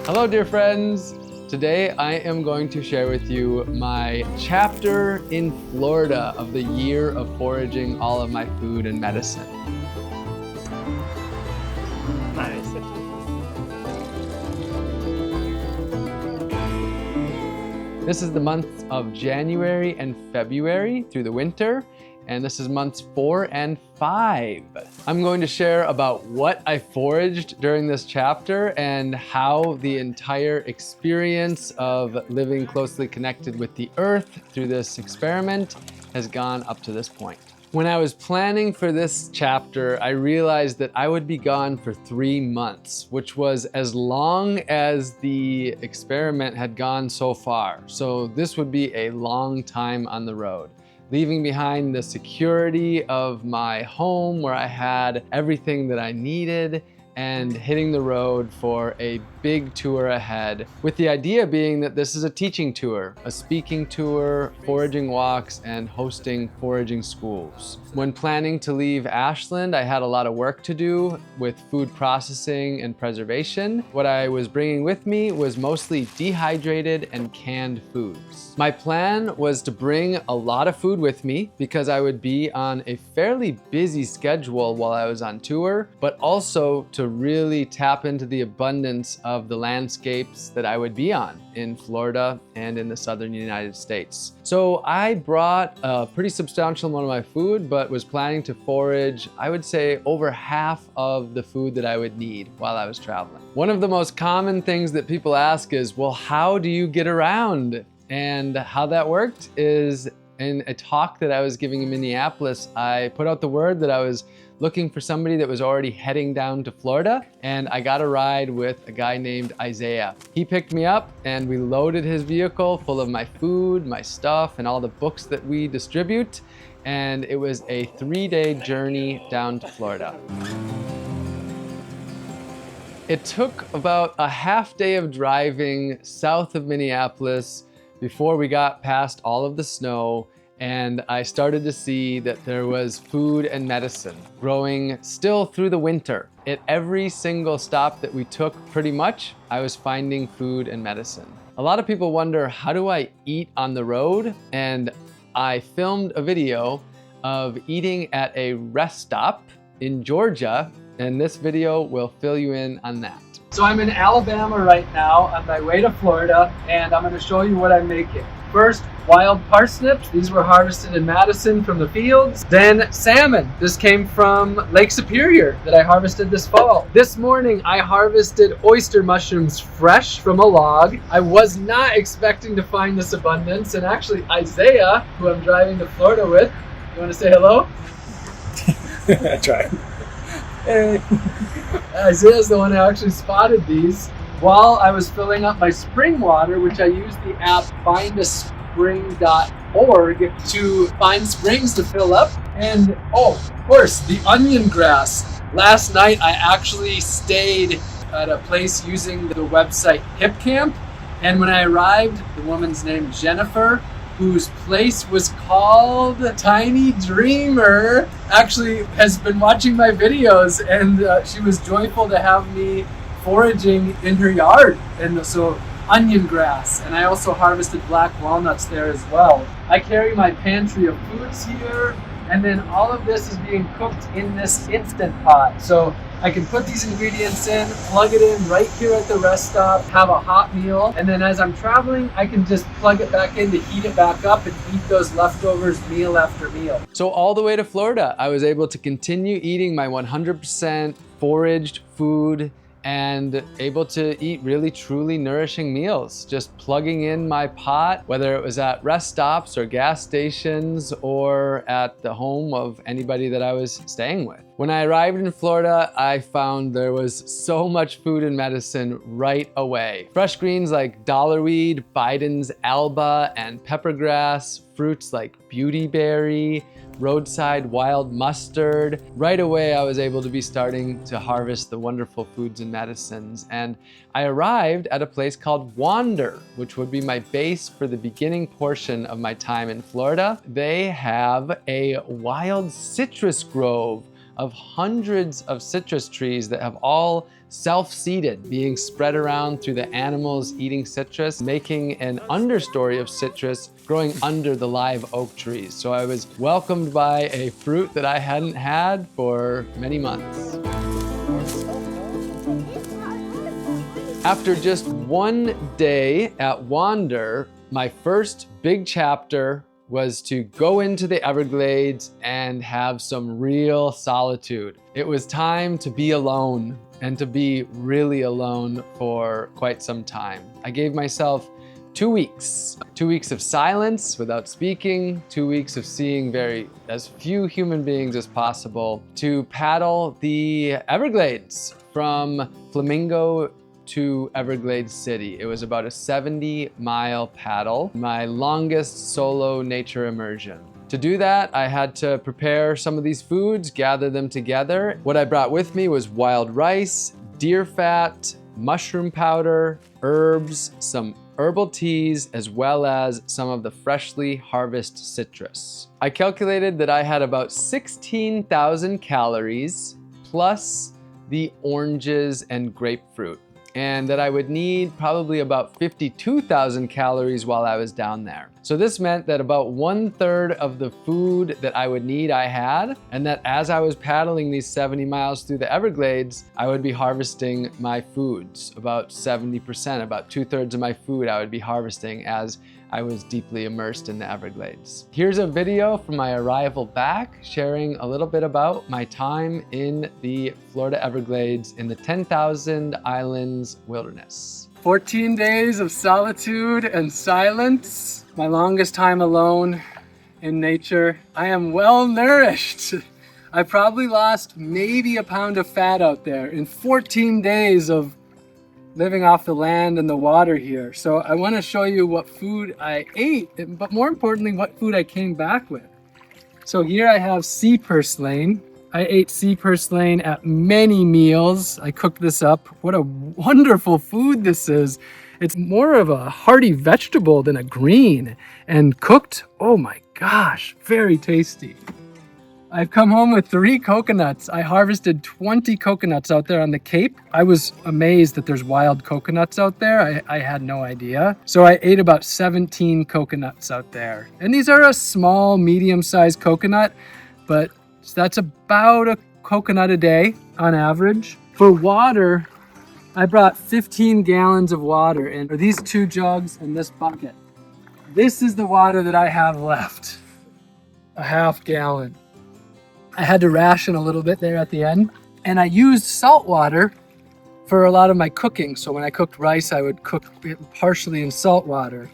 Hello, dear friends. Today I am going to share with you my chapter in Florida of the year of foraging all of my food and medicine. Nice. This is the months of January and February through the winter, and this is months 4 and 5. I'm going to share about what I foraged during this chapter and how the entire experience of living closely connected with the earth through this experiment has gone up to this point. When I was planning for this chapter, I realized that I would be gone for 3 months, which was as long as the experiment had gone so far. So this would be a long time on the road, leaving behind the security of my home where I had everything that I needed and hitting the road for a big tour ahead, with the idea being that this is a teaching tour, a speaking tour, foraging walks, and hosting foraging schools. When planning to leave Ashland, I had a lot of work to do with food processing and preservation. What I was bringing with me was mostly dehydrated and canned foods. My plan was to bring a lot of food with me because I would be on a fairly busy schedule while I was on tour, but also to really tap into the abundance of the landscapes that I would be on in Florida and in the southern United States. So I brought a pretty substantial amount of my food, but was planning to forage, I would say, over half of the food that I would need while I was traveling. One of the most common things that people ask is, well, how do you get around? And how that worked is in a talk that I was giving in Minneapolis, I put out the word that I was looking for somebody that was already heading down to Florida, and I got a ride with a guy named Isaiah. He picked me up and we loaded his vehicle full of my food, my stuff, and all the books that we distribute, and it was a 3-day journey down to Florida. It took about a half day of driving south of Minneapolis before we got past all of the snow, and I started to see that there was food and medicine growing still through the winter. At every single stop that we took, pretty much, I was finding food and medicine. A lot of people wonder, how do I eat on the road? And I filmed a video of eating at a rest stop in Georgia, and this video will fill you in on that. So I'm in Alabama right now on my way to Florida, and I'm going to show you what I'm making. First, wild parsnips. These were harvested in Madison from the fields. Then salmon. This came from Lake Superior that I harvested this fall. This morning, I harvested oyster mushrooms fresh from a log. I was not expecting to find this abundance, and actually Isaiah, who I'm driving to Florida with, you want to say hello? I tried. Hey. Isaiah's the one who actually spotted these while I was filling up my spring water, which I used the app findaspring.org to find springs to fill up. And oh, of course, the onion grass. Last night I actually stayed at a place using the website HipCamp, and when I arrived, the woman's name Jennifer, whose place was called Tiny Dreamer, actually has been watching my videos, and she was joyful to have me foraging in her yard. And so onion grass, and I also harvested black walnuts there as well. I carry my pantry of foods here, and then all of this is being cooked in this Instant Pot. So I can put these ingredients in, plug it in right here at the rest stop, have a hot meal, and then as I'm traveling, I can just plug it back in to heat it back up and eat those leftovers meal after meal. So all the way to Florida, I was able to continue eating my 100% foraged food and able to eat really truly nourishing meals, just plugging in my pot, whether it was at rest stops or gas stations or at the home of anybody that I was staying with. When I arrived in Florida, I found there was so much food and medicine right away. Fresh greens like dollarweed, Biden's alba, and peppergrass, fruits like beautyberry, roadside wild mustard. Right away, I was able to be starting to harvest the wonderful foods and medicines. And I arrived at a place called Wander, which would be my base for the beginning portion of my time in Florida. They have a wild citrus grove of hundreds of citrus trees that have all self-seeded, being spread around through the animals eating citrus, making an understory of citrus growing under the live oak trees. So I was welcomed by a fruit that I hadn't had for many months. After just one day at Wander, my first big chapter was to go into the Everglades and have some real solitude. It was time to be alone, and to be really alone for quite some time. I gave myself 2 weeks. 2 weeks of silence without speaking, 2 weeks of seeing as few human beings as possible, to paddle the Everglades from Flamingo to Everglades City. It was about a 70-mile paddle, my longest solo nature immersion. To do that, I had to prepare some of these foods, gather them together. What I brought with me was wild rice, deer fat, mushroom powder, herbs, some herbal teas, as well as some of the freshly harvested citrus. I calculated that I had about 16,000 calories plus the oranges and grapefruit, and that I would need probably about 52,000 calories while I was down there. So this meant that about 1/3 of the food that I would need I had, and that as I was paddling these 70 miles through the Everglades, I would be harvesting my foods, about 70%, about 2/3 of my food I would be harvesting as I was deeply immersed in the Everglades. Here's a video from my arrival back, sharing a little bit about my time in the Florida Everglades in the 10,000 Islands wilderness. 14 days of solitude and silence, my longest time alone in nature. I am well nourished. I probably lost maybe a pound of fat out there in 14 days of living off the land and the water here. So I want to show you what food I ate, but more importantly, what food I came back with. So here I have sea purslane. I ate sea purslane at many meals. I cooked this up. What a wonderful food this is. It's more of a hearty vegetable than a green, and cooked, oh my gosh, very tasty. I've come home with 3 coconuts. I harvested 20 coconuts out there on the Cape. I was amazed that there's wild coconuts out there. I had no idea. So I ate about 17 coconuts out there. And these are a small, medium-sized coconut, but that's about a coconut a day on average. For water, I brought 15 gallons of water in, or these 2 jugs and this bucket. This is the water that I have left, a half gallon. I had to ration a little bit there at the end. And I used salt water for a lot of my cooking. So when I cooked rice, I would cook it partially in salt water.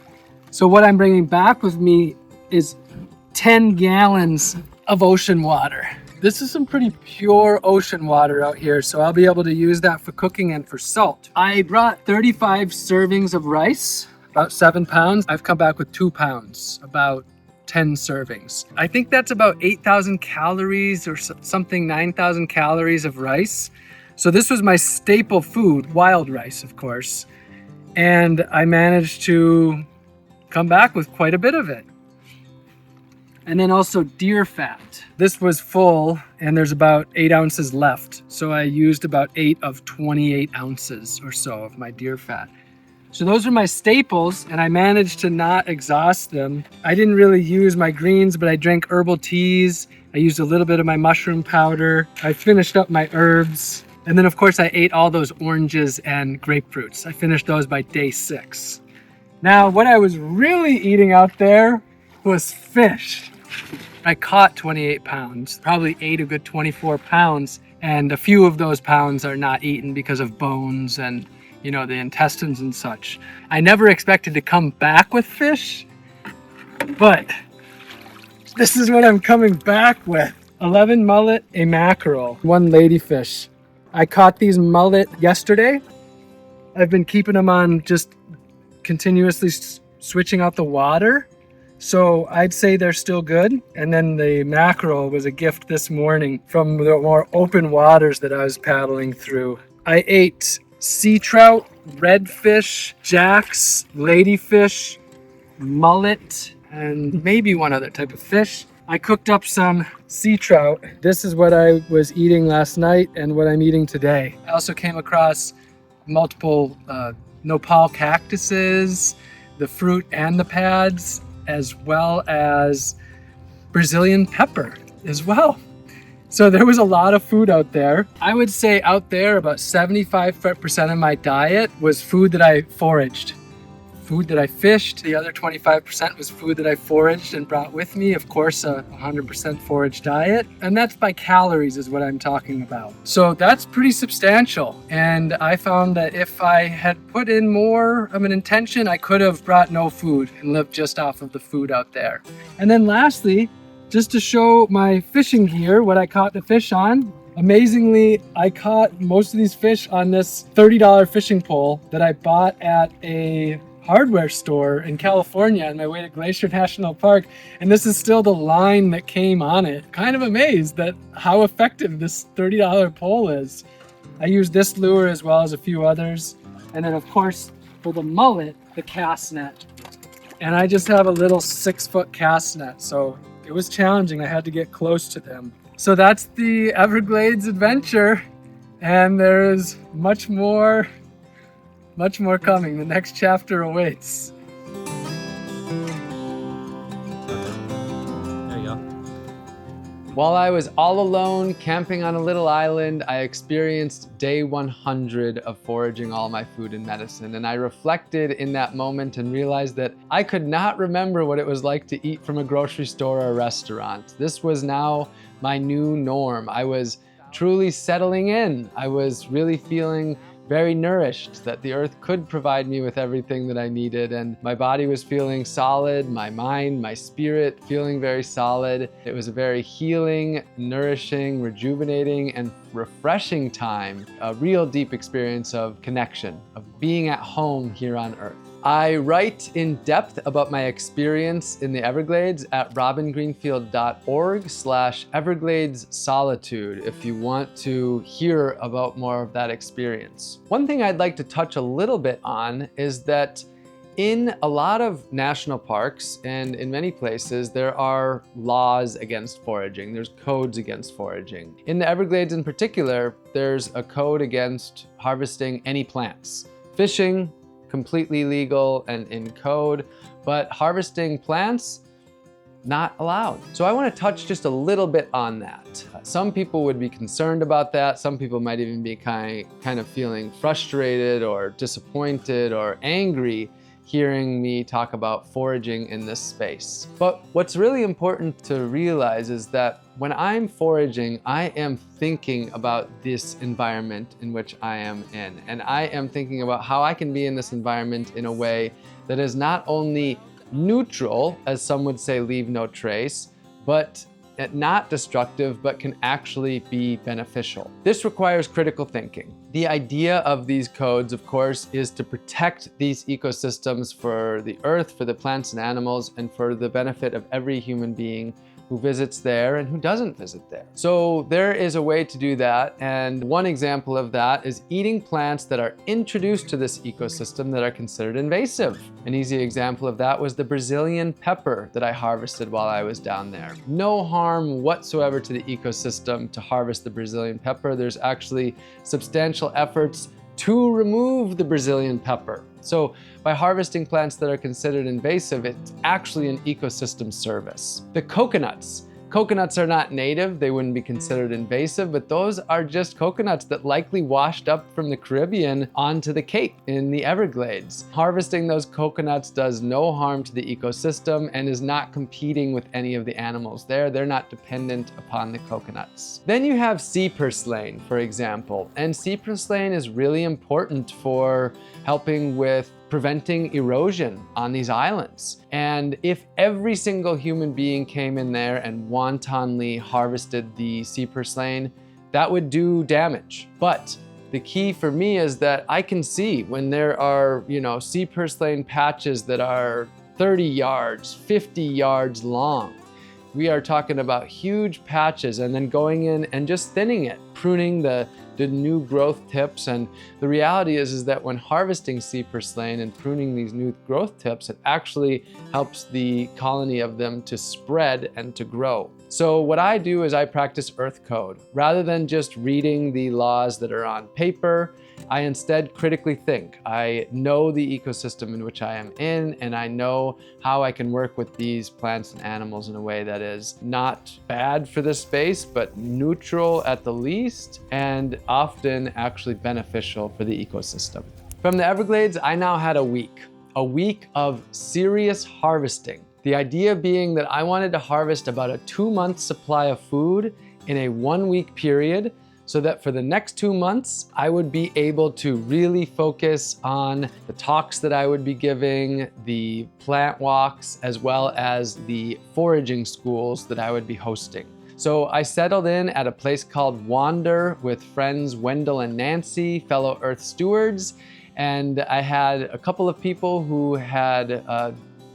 So what I'm bringing back with me is 10 gallons of ocean water. This is some pretty pure ocean water out here, so I'll be able to use that for cooking and for salt. I brought 35 servings of rice, about 7 pounds. I've come back with 2 pounds, about 10 servings. I think that's about 8,000 calories or something, 9,000 calories of rice. So this was my staple food, wild rice, of course. And I managed to come back with quite a bit of it. And then also deer fat. This was full and there's about 8 ounces left. So I used about 8 of 28 ounces or so of my deer fat. So those are my staples, and I managed to not exhaust them. I didn't really use my greens, but I drank herbal teas. I used a little bit of my mushroom powder. I finished up my herbs. And then of course I ate all those oranges and grapefruits. I finished those by day 6. Now what I was really eating out there was fish. I caught 28 pounds, probably ate a good 24 pounds, and a few of those pounds are not eaten because of bones and the intestines and such. I never expected to come back with fish, but this is what I'm coming back with. 11 mullet, a mackerel, 1 ladyfish. I caught these mullet yesterday. I've been keeping them on just continuously switching out the water. So I'd say they're still good. And then the mackerel was a gift this morning from the more open waters that I was paddling through. I ate sea trout, redfish, jacks, ladyfish, mullet, and maybe one other type of fish. I cooked up some sea trout. This is what I was eating last night and what I'm eating today. I also came across multiple nopal cactuses, the fruit and the pads, as well as Brazilian pepper as well. So there was a lot of food out there. I would say out there about 75% of my diet was food that I foraged. Food that I fished. The other 25% was food that I foraged and brought with me. Of course, a 100% forage diet. And that's by calories is what I'm talking about. So that's pretty substantial. And I found that if I had put in more of an intention, I could have brought no food and lived just off of the food out there. And then lastly, just to show my fishing gear, what I caught the fish on. Amazingly, I caught most of these fish on this $30 fishing pole that I bought at a hardware store in California on my way to Glacier National Park. And this is still the line that came on it. Kind of amazed at how effective this $30 pole is. I used this lure as well as a few others. And then of course, for the mullet, the cast net. And I just have a little 6-foot cast net. So it was challenging. I had to get close to them. So that's the Everglades adventure. And there is much more coming. The next chapter awaits. There you go. While I was all alone camping on a little island, I experienced day 100 of foraging all my food and medicine. And I reflected in that moment and realized that I could not remember what it was like to eat from a grocery store or a restaurant. This was now my new norm. I was truly settling in. I was really feeling very nourished, that the earth could provide me with everything that I needed, and my body was feeling solid, my mind, my spirit feeling very solid. It was a very healing, nourishing, rejuvenating, and refreshing time, a real deep experience of connection, of being at home here on earth. I write in depth about my experience in the Everglades at robingreenfield.org/Everglades Solitude if you want to hear about more of that experience. One thing I'd like to touch a little bit on is that in a lot of national parks and in many places, there are laws against foraging. There's codes against foraging. In the Everglades in particular, there's a code against harvesting any plants. Fishing, completely legal and in code, but harvesting plants, not allowed. So I want to touch just a little bit on that. Some people would be concerned about that. Some people might even be kind of feeling frustrated or disappointed or angry hearing me talk about foraging in this space. But what's really important to realize is that when I'm foraging, I am thinking about this environment in which I am in. And I am thinking about how I can be in this environment in a way that is not only neutral, as some would say, leave no trace, but not destructive, but can actually be beneficial. This requires critical thinking. The idea of these codes, of course, is to protect these ecosystems for the earth, for the plants and animals, and for the benefit of every human being who visits there and who doesn't visit there. So there is a way to do that, and one example of that is eating plants that are introduced to this ecosystem that are considered invasive. An easy example of that was the Brazilian pepper that I harvested while I was down there. No harm whatsoever to the ecosystem to harvest the Brazilian pepper. There's actually substantial efforts to remove the Brazilian pepper. So by harvesting plants that are considered invasive, it's actually an ecosystem service. The coconuts. Coconuts are not native, they wouldn't be considered invasive, but those are just coconuts that likely washed up from the Caribbean onto the Cape in the Everglades. Harvesting those coconuts does no harm to the ecosystem and is not competing with any of the animals there. They're not dependent upon the coconuts. Then you have sea purslane, for example, and sea purslane is really important for helping with preventing erosion on these islands. And if every single human being came in there and wantonly harvested the sea purslane, that would do damage. But the key for me is that I can see when there are, sea purslane patches that are 30 yards, 50 yards long. We are talking about huge patches and then going in and just thinning it, pruning the new growth tips. And the reality is that when harvesting sea purslane and pruning these new growth tips, it actually helps the colony of them to spread and to grow. So what I do is I practice earth code. Rather than just reading the laws that are on paper, I instead critically think. I know the ecosystem in which I am in, and I know how I can work with these plants and animals in a way that is not bad for the space, but neutral at the least, and often actually beneficial for the ecosystem. From the Everglades, I now had a week of serious harvesting. The idea being that I wanted to harvest about a 2-month supply of food in a 1-week period, so that for the next 2 months, I would be able to really focus on the talks that I would be giving, the plant walks, as well as the foraging schools that I would be hosting. So I settled in at a place called Wander with friends Wendell and Nancy, fellow Earth stewards, and I had a couple of people who had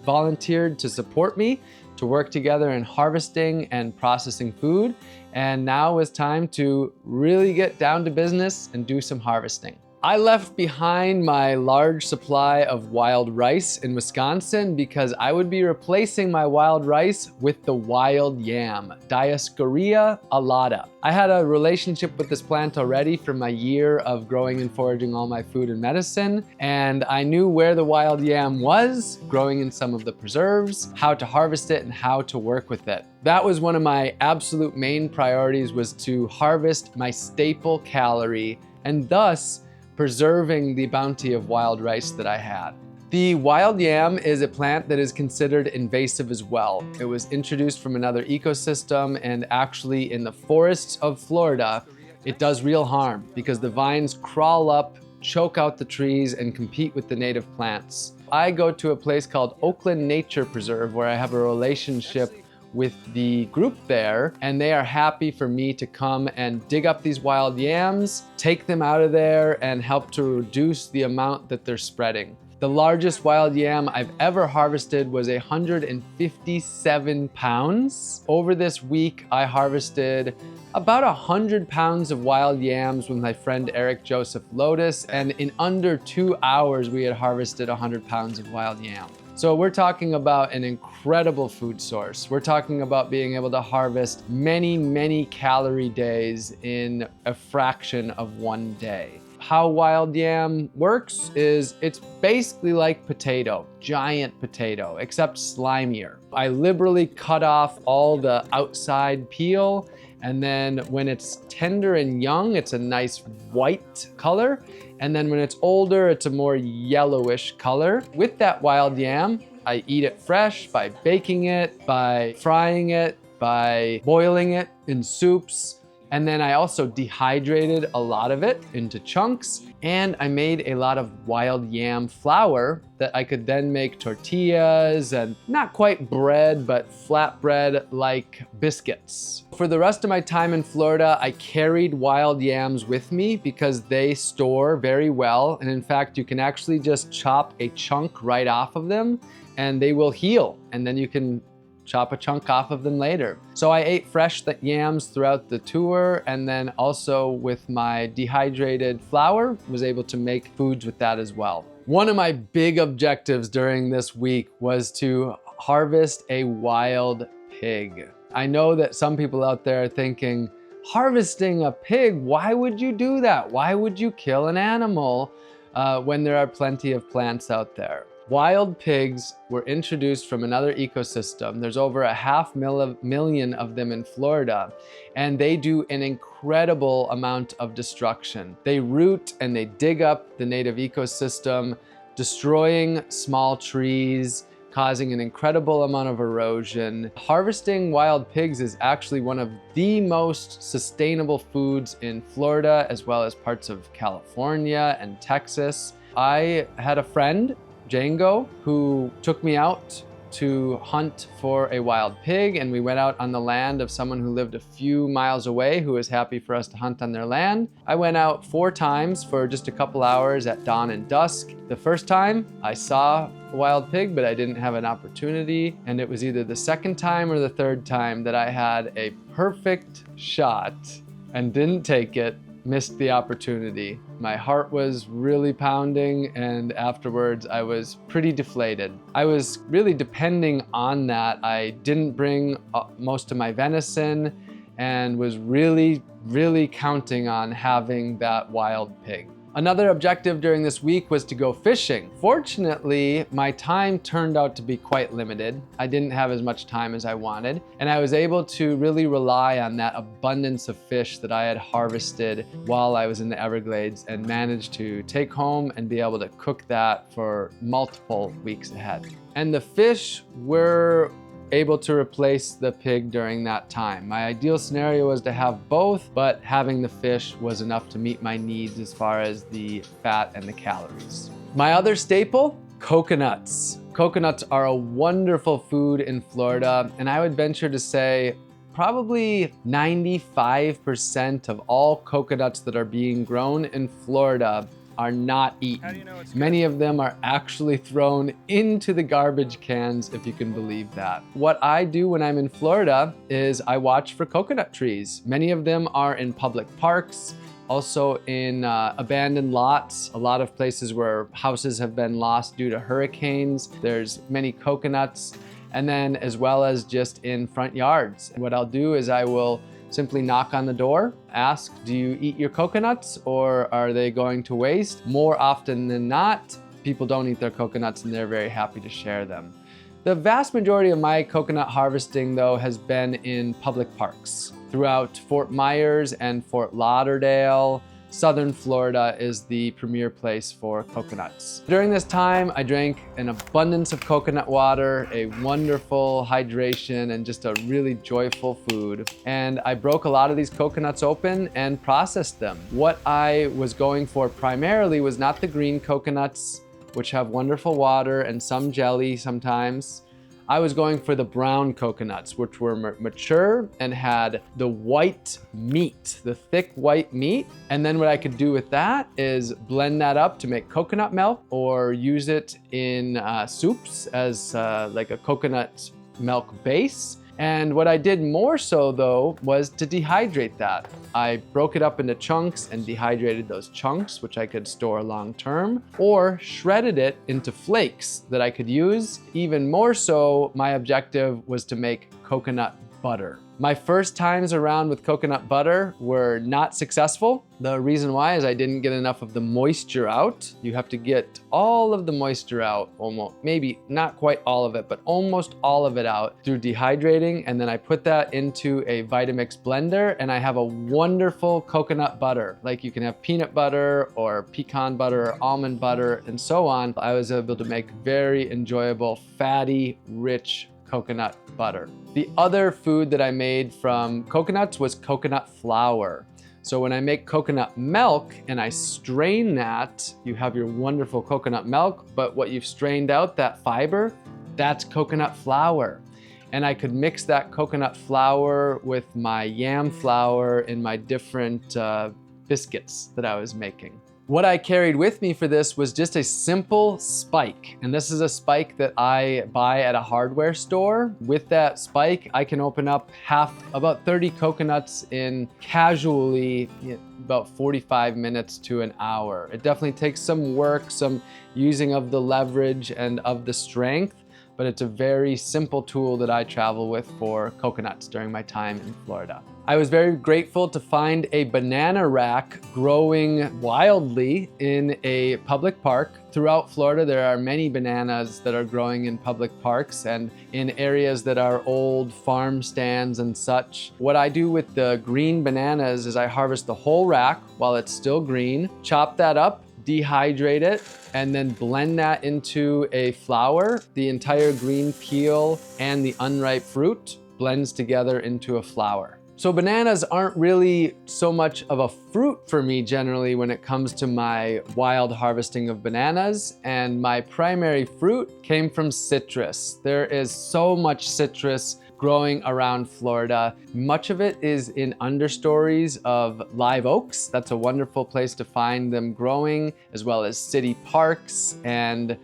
volunteered to support me to work together in harvesting and processing food. And now was time to really get down to business and do some harvesting. I left behind my large supply of wild rice in Wisconsin because I would be replacing my wild rice with the wild yam, Dioscorea alata. I had a relationship with this plant already from my year of growing and foraging all my food and medicine, and I knew where the wild yam was, growing in some of the preserves, how to harvest it, and how to work with it. That was one of my absolute main priorities, was to harvest my staple calorie, and thus preserving the bounty of wild rice that I had. The wild yam is a plant that is considered invasive as well. It was introduced from another ecosystem, and actually in the forests of Florida, it does real harm because the vines crawl up, choke out the trees, and compete with the native plants. I go to a place called Oakland Nature Preserve where I have a relationship with the group there, and they are happy for me to come and dig up these wild yams, take them out of there, and help to reduce the amount that they're spreading. The largest wild yam I've ever harvested was 157 pounds. Over this week, I harvested about 100 pounds of wild yams with my friend Eric Joseph Lotus, and in under 2 hours, we had harvested 100 pounds of wild yam. So we're talking about an incredible food source. We're talking about being able to harvest many, many calorie days in a fraction of one day. How wild yam works is it's basically like potato, giant potato, except slimier. I liberally cut off all the outside peel, and then when it's tender and young, it's a nice white color. And then when it's older, it's a more yellowish color. With that wild yam, I eat it fresh by baking it, by frying it, by boiling it in soups. And then I also dehydrated a lot of it into chunks, and I made a lot of wild yam flour that I could then make tortillas and not quite bread, but flatbread-like biscuits. For the rest of my time in Florida, I carried wild yams with me because they store very well. And in fact, you can actually just chop a chunk right off of them and they will heal. And then you can chop a chunk off of them later. So I ate fresh yams throughout the tour, and then also with my dehydrated flour, was able to make foods with that as well. One of my big objectives during this week was to harvest a wild pig. I know that some people out there are thinking, harvesting a pig, why would you do that? Why would you kill an animal when there are plenty of plants out there? Wild pigs were introduced from another ecosystem. There's over 500,000 of them in Florida, and they do an incredible amount of destruction. They root and they dig up the native ecosystem, destroying small trees, causing an incredible amount of erosion. Harvesting wild pigs is actually one of the most sustainable foods in Florida, as well as parts of California and Texas. I had a friend, Django, who took me out to hunt for a wild pig, and we went out on the land of someone who lived a few miles away who was happy for us to hunt on their land. I went out 4 times for just a couple hours at dawn and dusk. The first time I saw a wild pig, but I didn't have an opportunity, and it was either the second time or the third time that I had a perfect shot and didn't take it missed the opportunity. My heart was really pounding, and afterwards I was pretty deflated. I was really depending on that. I didn't bring most of my venison and was really counting on having that wild pig. Another objective during this week was to go fishing. Fortunately, my time turned out to be quite limited. I didn't have as much time as I wanted, and I was able to really rely on that abundance of fish that I had harvested while I was in the Everglades and managed to take home and be able to cook that for multiple weeks ahead. And the fish were able to replace the pig during that time. My ideal scenario was to have both, but having the fish was enough to meet my needs as far as the fat and the calories. My other staple, coconuts. Coconuts are a wonderful food in Florida, and I would venture to say probably 95% of all coconuts that are being grown in Florida are not eaten. How do you know it's good? Many of them are actually thrown into the garbage cans, if you can believe that. What I do when I'm in Florida is I watch for coconut trees. Many of them are in public parks, also in abandoned lots, a lot of places where houses have been lost due to hurricanes. There's many coconuts, and then as well as just in front yards. What I'll do is I will simply knock on the door, ask, do you eat your coconuts or are they going to waste? More often than not, people don't eat their coconuts and they're very happy to share them. The vast majority of my coconut harvesting, though, has been in public parks. Throughout Fort Myers and Fort Lauderdale, Southern Florida is the premier place for coconuts. During this time, I drank an abundance of coconut water, a wonderful hydration, and just a really joyful food. And I broke a lot of these coconuts open and processed them. What I was going for primarily was not the green coconuts, which have wonderful water and some jelly sometimes. I was going for the brown coconuts, which were mature and had the white meat, the thick white meat. And then what I could do with that is blend that up to make coconut milk or use it in soups as like a coconut milk base. And what I did more so, though, was to dehydrate that. I broke it up into chunks and dehydrated those chunks, which I could store long term, or shredded it into flakes that I could use. Even more so, my objective was to make coconut butter. My first times around with coconut butter were not successful. The reason why is I didn't get enough of the moisture out. You have to get all of the moisture out, almost, maybe not quite all of it, but almost all of it out through dehydrating. And then I put that into a Vitamix blender and I have a wonderful coconut butter. Like you can have peanut butter or pecan butter, or almond butter, and so on. I was able to make very enjoyable, fatty, rich coconut butter. The other food that I made from coconuts was coconut flour. So when I make coconut milk and I strain that, you have your wonderful coconut milk, but what you've strained out, that fiber, that's coconut flour. And I could mix that coconut flour with my yam flour in my different biscuits that I was making. What I carried with me for this was just a simple spike. And this is a spike that I buy at a hardware store. With that spike, I can open up about 30 coconuts in casually about 45 minutes to an hour. It definitely takes some work, some using of the leverage and of the strength, but it's a very simple tool that I travel with for coconuts during my time in Florida. I was very grateful to find a banana rack growing wildly in a public park. Throughout Florida, there are many bananas that are growing in public parks and in areas that are old farm stands and such. What I do with the green bananas is I harvest the whole rack while it's still green, chop that up, dehydrate it, and then blend that into a flour. The entire green peel and the unripe fruit blends together into a flour. So bananas aren't really so much of a fruit for me generally when it comes to my wild harvesting of bananas, and my primary fruit came from citrus. There is so much citrus growing around Florida. Much of it is in understories of live oaks. That's a wonderful place to find them growing, as well as city parks and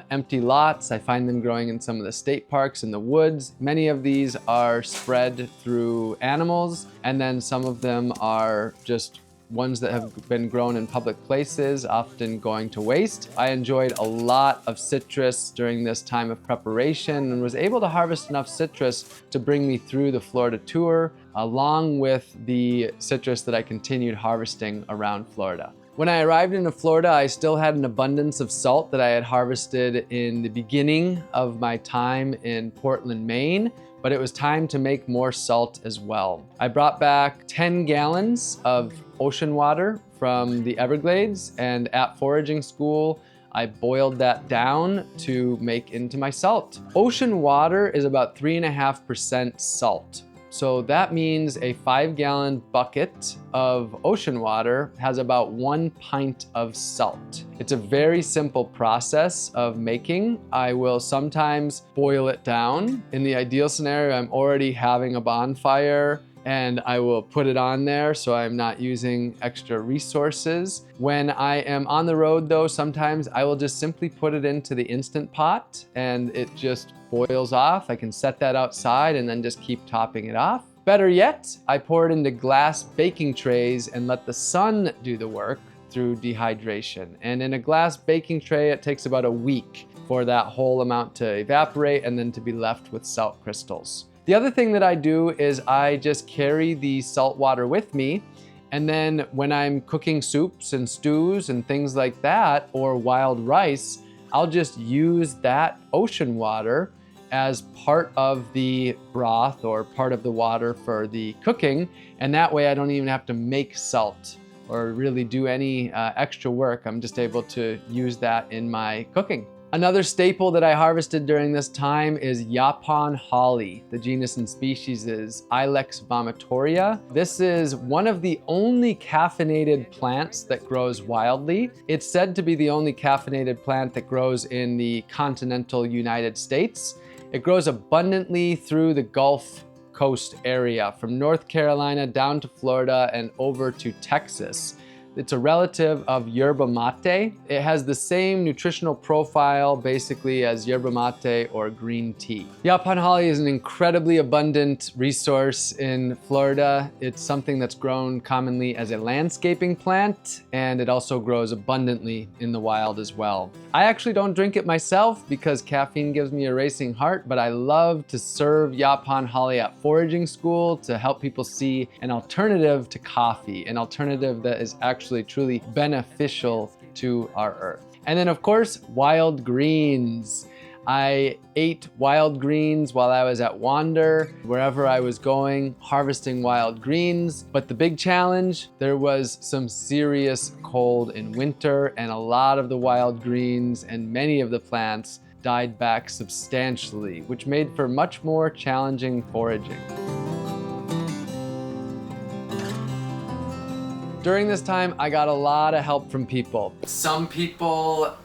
empty lots. I find them growing in some of the state parks in the woods. Many of these are spread through animals, and then some of them are just ones that have been grown in public places, often going to waste. I enjoyed a lot of citrus during this time of preparation and was able to harvest enough citrus to bring me through the Florida tour, along with the citrus that I continued harvesting around Florida. When I arrived into Florida, I still had an abundance of salt that I had harvested in the beginning of my time in Portland, Maine, but it was time to make more salt as well. I brought back 10 gallons of ocean water from the Everglades, and at foraging school, I boiled that down to make into my salt. Ocean water is about 3.5% salt. So that means a 5-gallon bucket of ocean water has about 1 pint of salt. It's a very simple process of making. I will sometimes boil it down. In the ideal scenario, I'm already having a bonfire and I will put it on there so I'm not using extra resources. When I am on the road though, sometimes I will just simply put it into the Instant Pot and it just boils off. I can set that outside and then just keep topping it off. Better yet, I pour it into glass baking trays and let the sun do the work through dehydration. And in a glass baking tray, it takes about a week for that whole amount to evaporate and then to be left with salt crystals. The other thing that I do is I just carry the salt water with me, and then when I'm cooking soups and stews and things like that, or wild rice, I'll just use that ocean water as part of the broth or part of the water for the cooking, and that way I don't even have to make salt or really do any extra work. I'm just able to use that in my cooking. Another staple that I harvested during this time is Yaupon holly. The genus and species is Ilex vomitoria. This is one of the only caffeinated plants that grows wildly. It's said to be the only caffeinated plant that grows in the continental United States. It grows abundantly through the Gulf Coast area, from North Carolina down to Florida and over to Texas. It's a relative of yerba mate. It has the same nutritional profile basically as yerba mate or green tea. Yaupon holly is an incredibly abundant resource in Florida. It's something that's grown commonly as a landscaping plant, and it also grows abundantly in the wild as well. I actually don't drink it myself because caffeine gives me a racing heart, but I love to serve Yaupon holly at foraging school to help people see an alternative to coffee, an alternative that is actually truly beneficial to our earth. And then of course, wild greens. I ate wild greens while I was at Wander, wherever I was going, harvesting wild greens. But the big challenge, there was some serious cold in winter, and a lot of the wild greens and many of the plants died back substantially, which made for much more challenging foraging. During this time, I got a lot of help from people. Some people,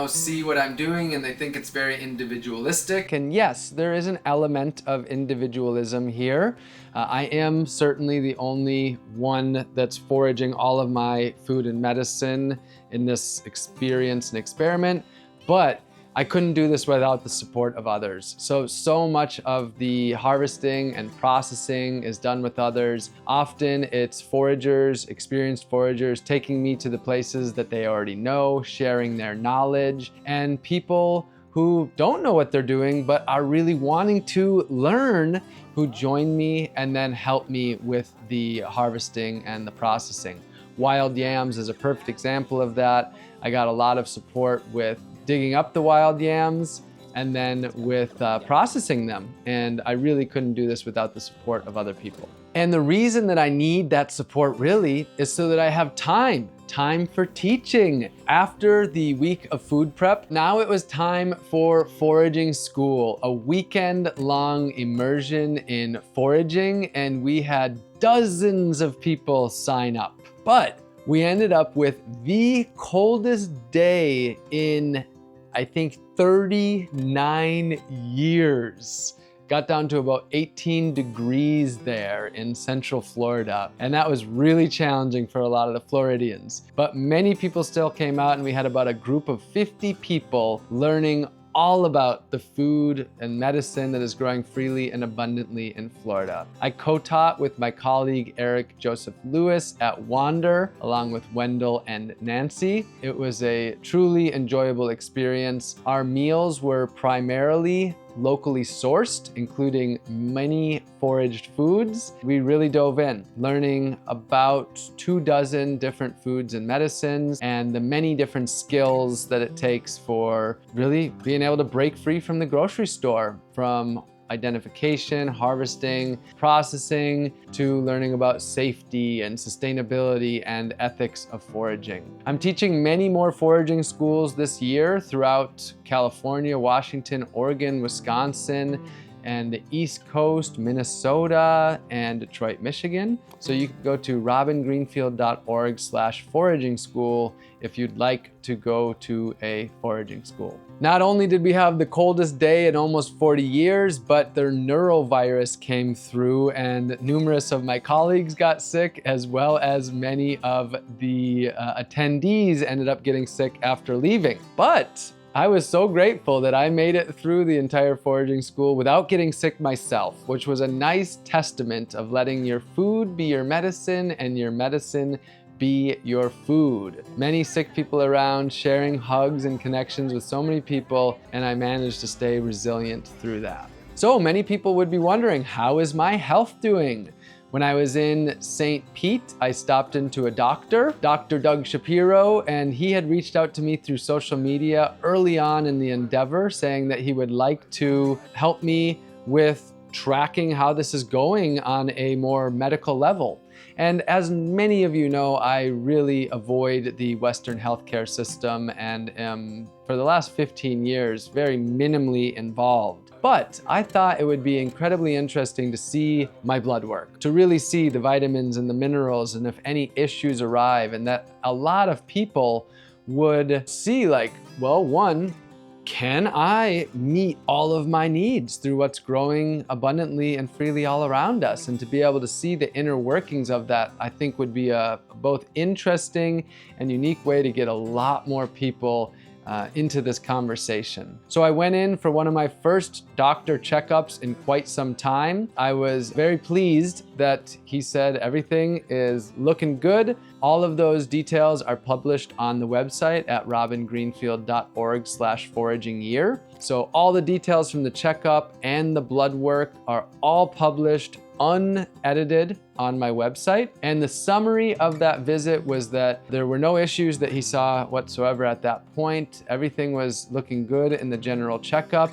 see what I'm doing and they think it's very individualistic. And yes, there is an element of individualism here. I am certainly the only one that's foraging all of my food and medicine in this experience and experiment, but I couldn't do this without the support of others. So much of the harvesting and processing is done with others. Often it's foragers, experienced foragers, taking me to the places that they already know, sharing their knowledge, and people who don't know what they're doing but are really wanting to learn, who join me and then help me with the harvesting and the processing. Wild yams is a perfect example of that. I got a lot of support with digging up the wild yams and then with processing them. And I really couldn't do this without the support of other people. And the reason that I need that support really is so that I have time for teaching. After the week of food prep, now it was time for foraging school, a weekend-long immersion in foraging, and we had dozens of people sign up. But we ended up with the coldest day in, I think, 39 years. Got down to about 18 degrees there in Central Florida. And that was really challenging for a lot of the Floridians. But many people still came out, and we had about a group of 50 people learning all about the food and medicine that is growing freely and abundantly in Florida. I co-taught with my colleague Eric Joseph Lewis at Wander, along with Wendell and Nancy. It was a truly enjoyable experience. Our meals were primarily locally sourced, including many foraged foods. We really dove in, learning about 24 different foods and medicines and the many different skills that it takes for really being able to break free from the grocery store, from identification, harvesting, processing, to learning about safety and sustainability and ethics of foraging. I'm teaching many more foraging schools this year throughout California, Washington, Oregon, Wisconsin, and the East Coast, Minnesota, and Detroit, Michigan. So you can go to robingreenfield.org/foraging school if you'd like to go to a foraging school. Not only did we have the coldest day in almost 40 years, but their neurovirus came through and numerous of my colleagues got sick, as well as many of the attendees ended up getting sick after leaving. But I was so grateful that I made it through the entire foraging school without getting sick myself, which was a nice testament of letting your food be your medicine and your medicine be your food. Many sick people around, sharing hugs and connections with so many people, and I managed to stay resilient through that. So many people would be wondering, how is my health doing? When I was in St. Pete, I stopped into a doctor, Dr. Doug Shapiro, and he had reached out to me through social media early on in the endeavor, saying that he would like to help me with tracking how this is going on a more medical level. And as many of you know, I really avoid the Western healthcare system and am, for the last 15 years, very minimally involved. But I thought it would be incredibly interesting to see my blood work, to really see the vitamins and the minerals and if any issues arrive, and that a lot of people would see like, well, one, can I meet all of my needs through what's growing abundantly and freely all around us? And to be able to see the inner workings of that, I think would be a both interesting and unique way to get a lot more people into this conversation. So I went in for one of my first doctor checkups in quite some time. I was very pleased that he said everything is looking good. All of those details are published on the website at robingreenfield.org/foraging year. So all the details from the checkup and the blood work are all published unedited on my website. And the summary of that visit was that there were no issues that he saw whatsoever at that point. Everything was looking good in the general checkup.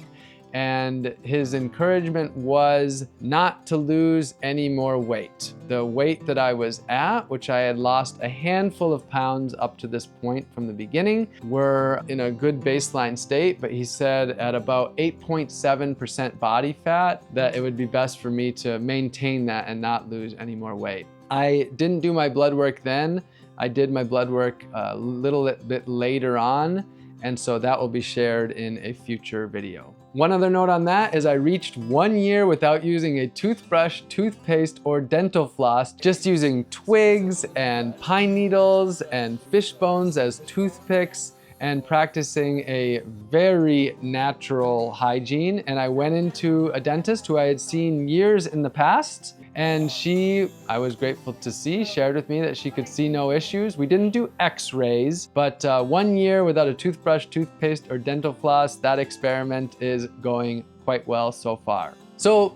And his encouragement was not to lose any more weight. The weight that I was at, which I had lost a handful of pounds up to this point from the beginning, were in a good baseline state, but he said at about 8.7% body fat that it would be best for me to maintain that and not lose any more weight. I didn't do my blood work then. I did my blood work a little bit later on, and so that will be shared in a future video. One other note on that is I reached 1 year without using a toothbrush, toothpaste, or dental floss, just using twigs and pine needles and fish bones as toothpicks and practicing a very natural hygiene. And I went into a dentist who I had seen years in the past, and she, I was grateful to see, shared with me that she could see no issues. We didn't do x-rays, but 1 year without a toothbrush, toothpaste, or dental floss, that experiment is going quite well so far. So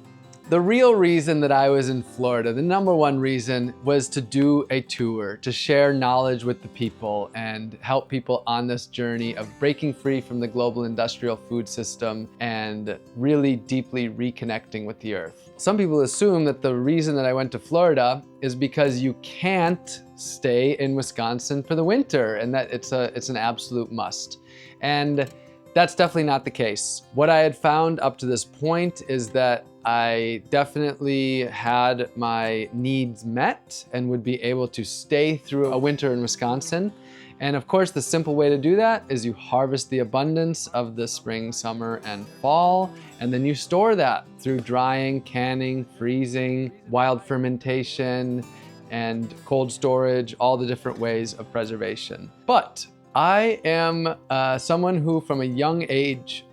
the real reason that I was in Florida, the number one reason, was to do a tour, to share knowledge with the people and help people on this journey of breaking free from the global industrial food system and really deeply reconnecting with the earth. Some people assume that the reason that I went to Florida is because you can't stay in Wisconsin for the winter and that it's an absolute must. And that's definitely not the case. What I had found up to this point is that I definitely had my needs met and would be able to stay through a winter in Wisconsin. And of course, the simple way to do that is you harvest the abundance of the spring, summer, and fall, and then you store that through drying, canning, freezing, wild fermentation, and cold storage, all the different ways of preservation. But I am someone who from a young age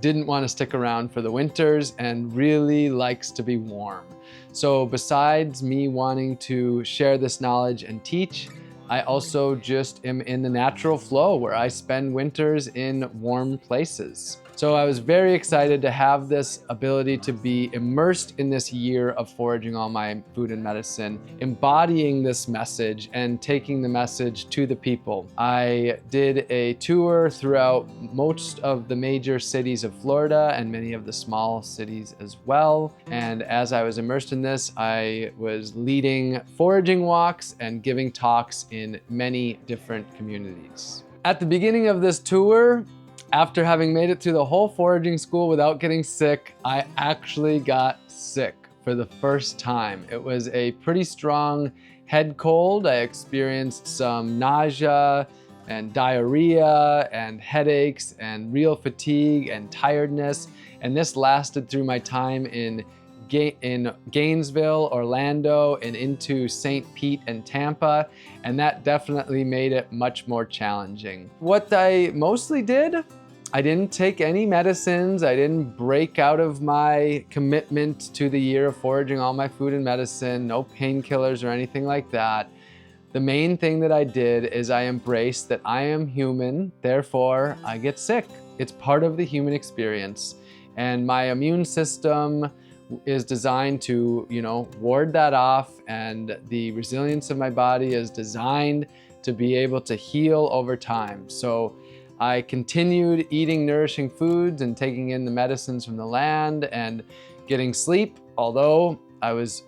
didn't want to stick around for the winters and really likes to be warm. So besides me wanting to share this knowledge and teach, I also just am in the natural flow where I spend winters in warm places. So I was very excited to have this ability to be immersed in this year of foraging all my food and medicine, embodying this message and taking the message to the people. I did a tour throughout most of the major cities of Florida and many of the small cities as well. And as I was immersed in this, I was leading foraging walks and giving talks in many different communities. At the beginning of this tour, after having made it through the whole foraging school without getting sick, I actually got sick for the first time. It was a pretty strong head cold. I experienced some nausea and diarrhea and headaches and real fatigue and tiredness. And this lasted through my time in Gainesville, Orlando, and into St. Pete and Tampa, and that definitely made it much more challenging. What I mostly did, I didn't take any medicines. I didn't break out of my commitment to the year of foraging all my food and medicine, no painkillers or anything like that. The main thing that I did is I embraced that I am human, therefore I get sick. It's part of the human experience, and my immune system is designed to, ward that off, and the resilience of my body is designed to be able to heal over time. So I continued eating nourishing foods and taking in the medicines from the land and getting sleep, although I was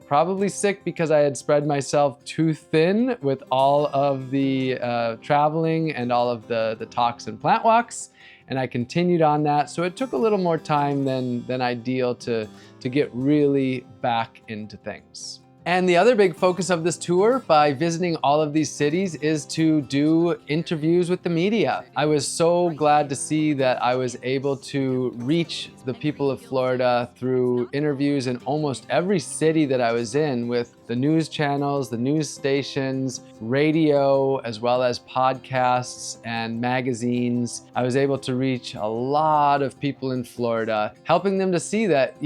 probably sick because I had spread myself too thin with all of the traveling and all of the talks and plant walks. And I continued on that. So it took a little more time than ideal to get really back into things. And the other big focus of this tour by visiting all of these cities is to do interviews with the media. I was so glad to see that I was able to reach the people of Florida through interviews in almost every city that I was in, with the news channels, the news stations, radio, as well as podcasts and magazines. I was able to reach a lot of people in Florida, helping them to see that,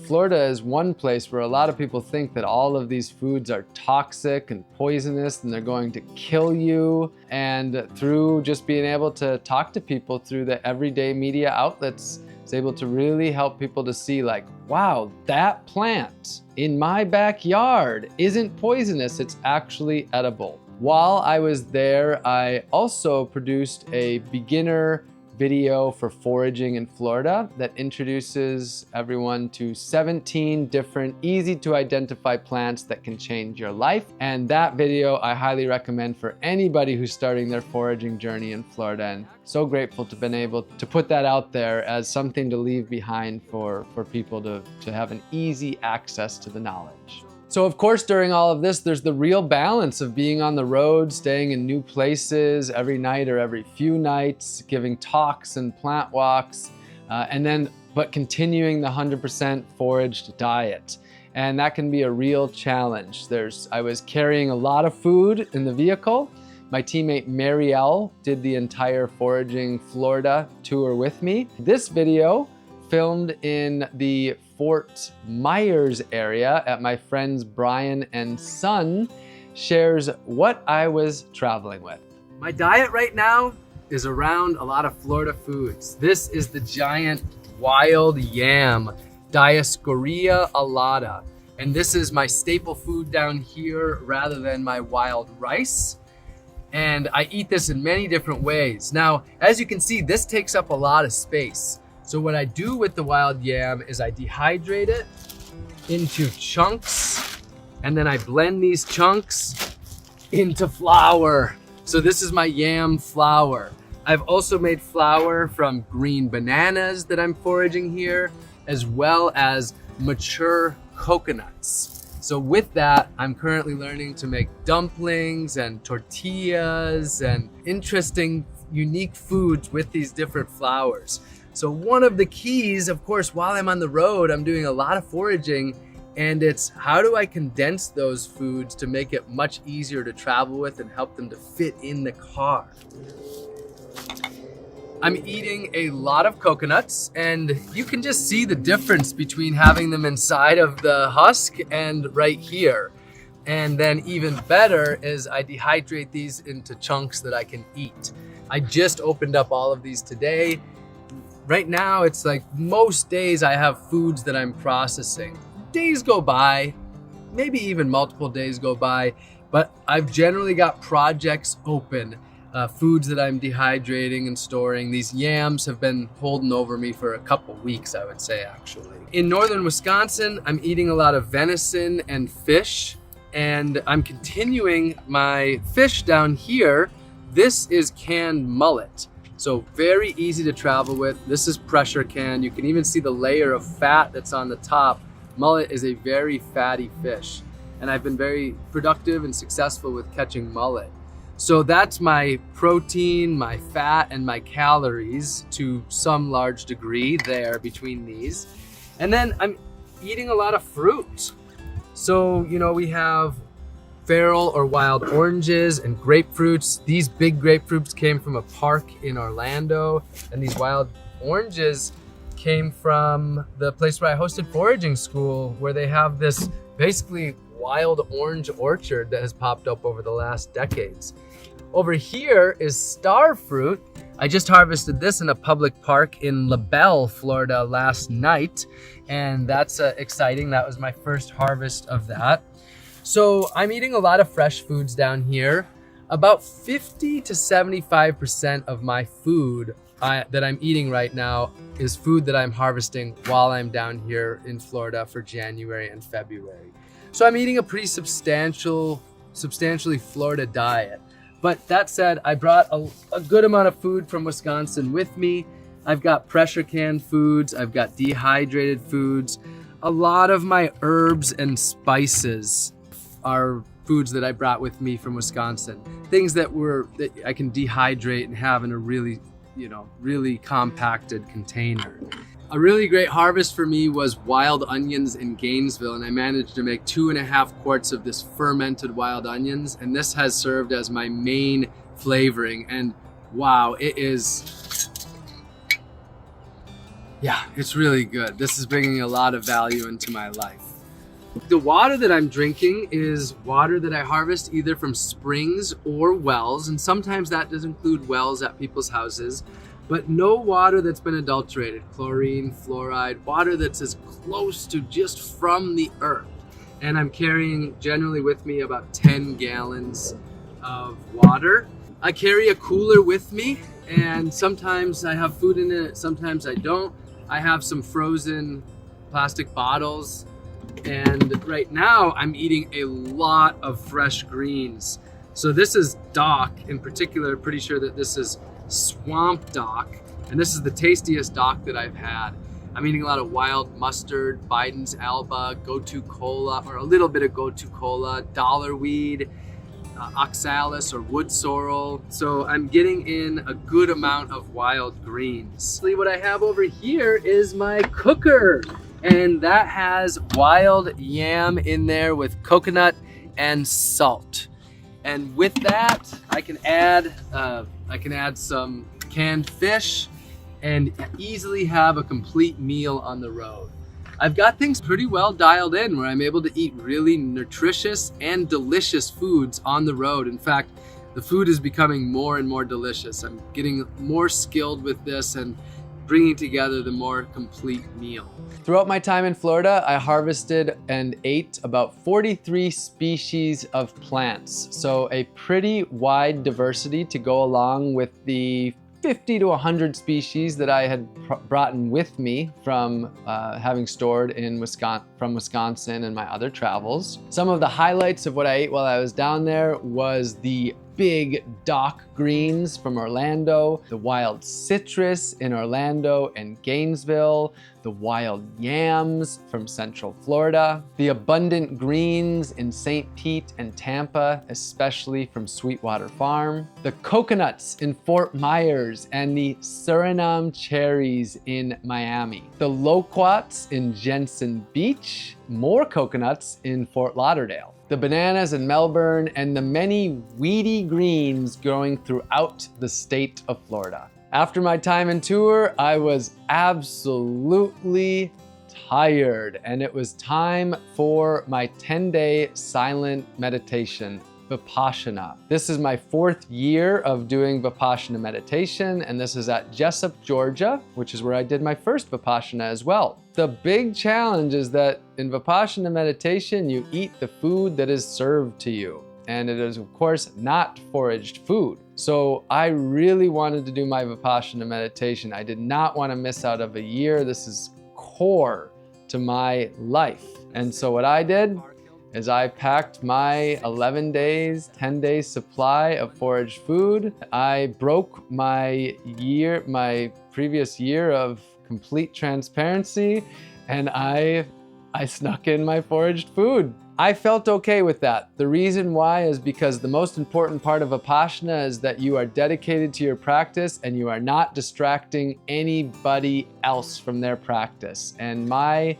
Florida is one place where a lot of people think that all of these foods are toxic and poisonous and they're going to kill you. And through just being able to talk to people through the everyday media outlets, I was able to really help people to see, like, wow, that plant in my backyard isn't poisonous, it's actually edible. While I was there, I also produced a beginner video for foraging in Florida that introduces everyone to 17 different easy to identify plants that can change your life. And that video I highly recommend for anybody who's starting their foraging journey in Florida, and so grateful to have been able to put that out there as something to leave behind for people to have an easy access to the knowledge. So of course, during all of this, there's the real balance of being on the road, staying in new places every night or every few nights, giving talks and plant walks, but continuing the 100% foraged diet. And that can be a real challenge. I was carrying a lot of food in the vehicle. My teammate Marielle did the entire Foraging Florida tour with me. This video, filmed in the Fort Myers area at my friends Brian and Son, shares what I was traveling with. My diet right now is around a lot of Florida foods. This is the giant wild yam, Dioscorea alata. And this is my staple food down here rather than my wild rice. And I eat this in many different ways. Now, as you can see, this takes up a lot of space. So what I do with the wild yam is I dehydrate it into chunks, and then I blend these chunks into flour. So this is my yam flour. I've also made flour from green bananas that I'm foraging here, as well as mature coconuts. So with that, I'm currently learning to make dumplings and tortillas and interesting, unique foods with these different flours. So one of the keys, of course, while I'm on the road, I'm doing a lot of foraging, and it's how do I condense those foods to make it much easier to travel with and help them to fit in the car. I'm eating a lot of coconuts, and you can just see the difference between having them inside of the husk and right here. And then even better is I dehydrate these into chunks that I can eat. I just opened up all of these today. Right now, it's like most days I have foods that I'm processing. Days go by, maybe even multiple days go by, but I've generally got projects open, foods that I'm dehydrating and storing. These yams have been holding over me for a couple weeks, I would say, actually. In northern Wisconsin, I'm eating a lot of venison and fish, and I'm continuing my fish down here. This is canned mullet. So very easy to travel with. This is pressure canned. You can even see the layer of fat that's on the top. Mullet is a very fatty fish, and I've been very productive and successful with catching mullet. So that's my protein, my fat, and my calories to some large degree there between these. And then I'm eating a lot of fruit. So, you know, we have feral or wild oranges and grapefruits. These big grapefruits came from a park in Orlando, and these wild oranges came from the place where I hosted foraging school, where they have this basically wild orange orchard that has popped up over the last decades. Over here is star fruit. I just harvested this in a public park in LaBelle, Florida last night, and that's exciting. That was my first harvest of that. So I'm eating a lot of fresh foods down here. About 50 to 75% of my food that I'm eating right now is food that I'm harvesting while I'm down here in Florida for January and February. So I'm eating a pretty substantially Florida diet. But that said, I brought a good amount of food from Wisconsin with me. I've got pressure canned foods, I've got dehydrated foods. A lot of my herbs and spices are foods that I brought with me from Wisconsin. Things that I can dehydrate and have in a really compacted container. A really great harvest for me was wild onions in Gainesville, and I managed to make 2.5 quarts of this fermented wild onions, and this has served as my main flavoring, and wow, it's really good. This is bringing a lot of value into my life. The water that I'm drinking is water that I harvest either from springs or wells, and sometimes that does include wells at people's houses, but no water that's been adulterated, chlorine, fluoride, water that's as close to just from the earth. And I'm carrying generally with me about 10 gallons of water. I carry a cooler with me, and sometimes I have food in it, sometimes I don't. I have some frozen plastic bottles. And right now I'm eating a lot of fresh greens. So this is dock in particular, pretty sure that this is swamp dock, and this is the tastiest dock that I've had. I'm eating a lot of wild mustard, Biden's Alba, Go-To Cola, or a little bit of Go-To Cola, dollarweed, oxalis or wood sorrel. So I'm getting in a good amount of wild greens. What I have over here is my cooker, and that has wild yam in there with coconut and salt. And with that, I can add some canned fish and easily have a complete meal on the road. I've got things pretty well dialed in where I'm able to eat really nutritious and delicious foods on the road. In fact, the food is becoming more and more delicious. I'm getting more skilled with this and bringing together the more complete meal. Throughout my time in Florida, I harvested and ate about 43 species of plants. So a pretty wide diversity to go along with the 50 to 100 species that I had brought in with me from having stored in Wisconsin and my other travels. Some of the highlights of what I ate while I was down there was the big dock greens from Orlando, the wild citrus in Orlando and Gainesville, the wild yams from Central Florida, the abundant greens in St. Pete and Tampa, especially from Sweetwater Farm, the coconuts in Fort Myers, and the Suriname cherries in Miami, the loquats in Jensen Beach, more coconuts in Fort Lauderdale, the bananas in Melbourne, and the many weedy greens growing throughout the state of Florida. After my time in tour, I was absolutely tired, and it was time for my 10-day silent meditation, Vipassana. This is my 4th year of doing Vipassana meditation, and this is at Jesup, Georgia, which is where I did my first Vipassana as well. The big challenge is that in Vipassana meditation, you eat the food that is served to you. And it is, of course, not foraged food. So I really wanted to do my Vipassana meditation. I did not want to miss out of a year. This is core to my life. And so what I did is I packed my 11 days, 10 days supply of foraged food. I broke my previous year of complete transparency, and I snuck in my foraged food. I felt okay with that. The reason why is because the most important part of Vipassana is that you are dedicated to your practice and you are not distracting anybody else from their practice. And my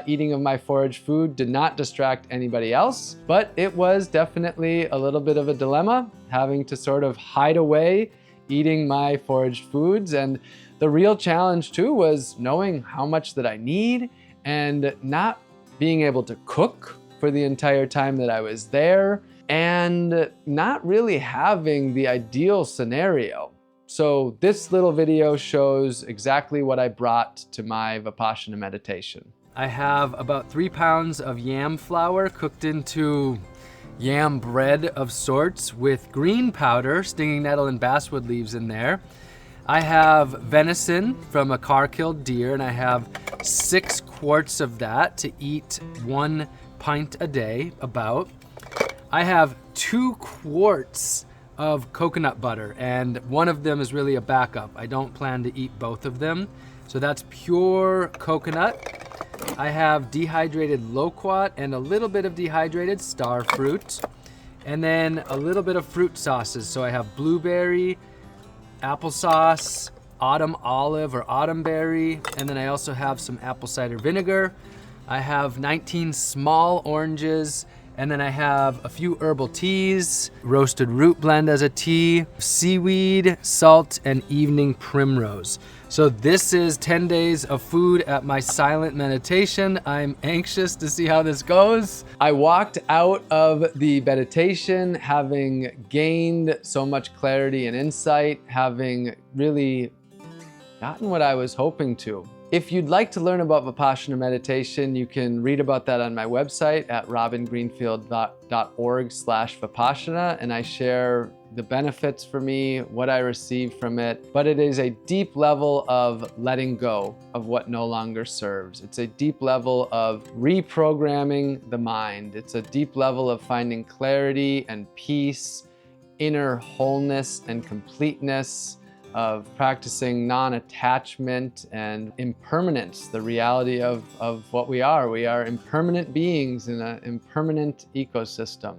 eating of my foraged food did not distract anybody else, but it was definitely a little bit of a dilemma, having to sort of hide away eating my foraged foods. And the real challenge too was knowing how much that I need and not being able to cook for the entire time that I was there, and not really having the ideal scenario. So this little video shows exactly what I brought to my Vipassana meditation. I have about 3 pounds of yam flour cooked into yam bread of sorts with green powder, stinging nettle and basswood leaves in there. I have venison from a car-killed deer, and I have 6 quarts of that to eat 1 pint a day, about. I have 2 quarts of coconut butter, and one of them is really a backup. I don't plan to eat both of them. So that's pure coconut. I have dehydrated loquat and a little bit of dehydrated star fruit, and then a little bit of fruit sauces. So I have blueberry, applesauce, autumn olive or autumn berry, and then I also have some apple cider vinegar. I have 19 small oranges, and then I have a few herbal teas, roasted root blend as a tea, seaweed, salt, and evening primrose. So this is 10 days of food at my silent meditation. I'm anxious to see how this goes. I walked out of the meditation having gained so much clarity and insight, having really gotten what I was hoping to. If you'd like to learn about Vipassana meditation, you can read about that on my website at robingreenfield.org/Vipassana, and I share the benefits for me, what I received from it. But it is a deep level of letting go of what no longer serves. It's a deep level of reprogramming the mind. It's a deep level of finding clarity and peace, inner wholeness and completeness, of practicing non-attachment and impermanence, the reality of what we are. We are impermanent beings in an impermanent ecosystem.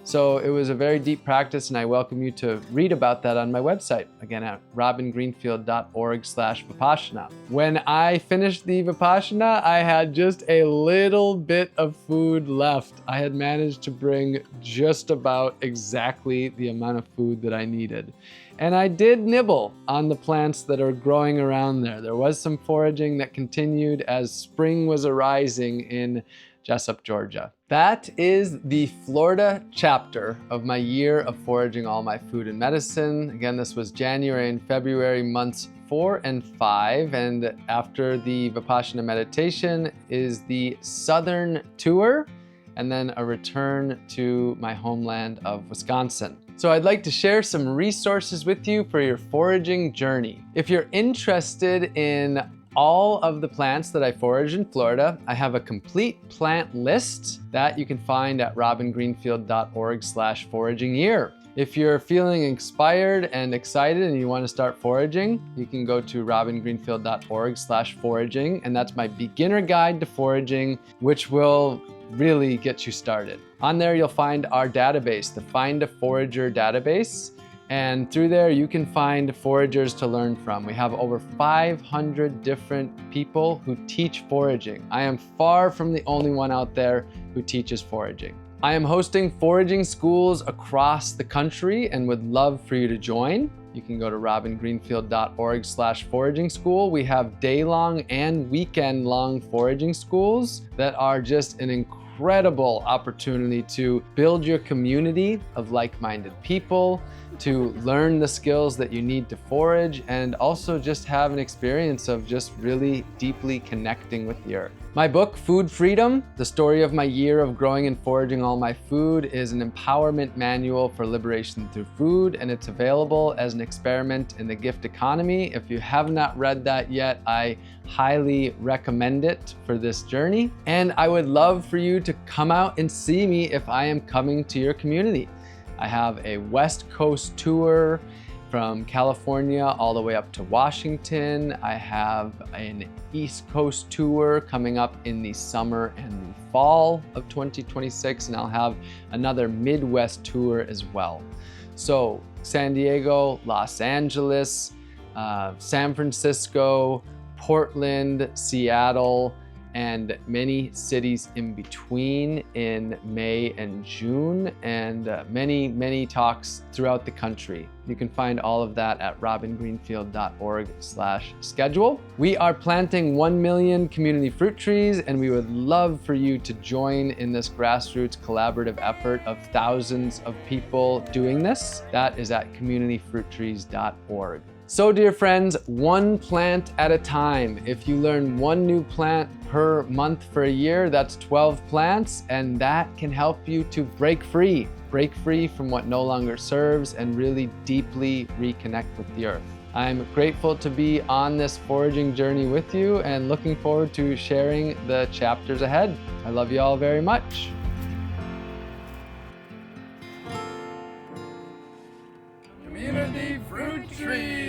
So it was a very deep practice, and I welcome you to read about that on my website, again at robingreenfield.org/Vipassana. When I finished the Vipassana, I had just a little bit of food left. I had managed to bring just about exactly the amount of food that I needed. And I did nibble on the plants that are growing around there. There was some foraging that continued as spring was arising in Jesup, Georgia. That is the Florida chapter of my year of foraging all my food and medicine. Again, this was January and February months 4 and 5, and after the Vipassana meditation is the Southern tour, and then a return to my homeland of Wisconsin. So I'd like to share some resources with you for your foraging journey. If you're interested in all of the plants that I forage in Florida, I have a complete plant list that you can find at robingreenfield.org/foraging year. If you're feeling inspired and excited and you want to start foraging, you can go to robingreenfield.org/foraging, and that's my beginner guide to foraging, which will really get you started. On there, you'll find our database, the Find a Forager database. And through there, you can find foragers to learn from. We have over 500 different people who teach foraging. I am far from the only one out there who teaches foraging. I am hosting foraging schools across the country and would love for you to join. you can go to robingreenfield.org/foraging school. We have day-long and weekend-long foraging schools that are just an incredible opportunity to build your community of like-minded people, to learn the skills that you need to forage, and also just have an experience of just really deeply connecting with the earth. My book, Food Freedom, the story of my year of growing and foraging all my food, is an empowerment manual for liberation through food, and it's available as an experiment in the gift economy. If you have not read that yet, I highly recommend it for this journey. And I would love for you to come out and see me if I am coming to your community. I have a West Coast tour from California all the way up to Washington. I have an East Coast tour coming up in the summer and the fall of 2026, and I'll have another Midwest tour as well. So San Diego, Los Angeles, San Francisco, Portland, Seattle, and many cities in between in May and June, and many talks throughout the country. You can find all of that at robingreenfield.org/schedule. We are planting 1 million community fruit trees, and we would love for you to join in this grassroots collaborative effort of thousands of people doing this. That is at communityfruittrees.org. So dear friends, one plant at a time. If you learn one new plant per month for a year, that's 12 plants, and that can help you to break free from what no longer serves and really deeply reconnect with the earth. I'm grateful to be on this foraging journey with you and looking forward to sharing the chapters ahead. I love you all very much. Community Fruit Tree.